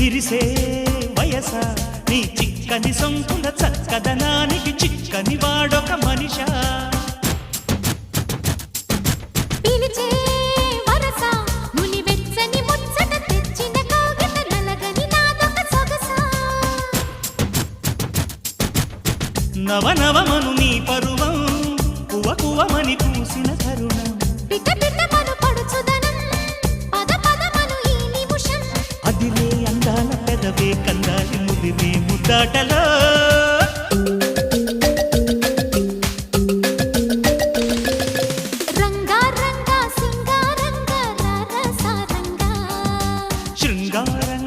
విరిసే వయస నీ చిక్కని సొంపుల చక్కదనానికి చిక్కని వాడొక మనిషా పిలిచే వరస నులి వెచ్చని ముచ్చట తెచ్చిన కాగిత నలగని నాదొక సొగసా నవనవమను నీ పరువం కువ కువమని పూసిన తరుణం పిట పిటమను పడుచుదనం పద పదమను ఈ నిమిషం అదిలే అందాల పెదవే కందాలి ముదిరే ముద్దాటలో రంగా రంగా సింగారంగా రరసారంగా శృంగారంగా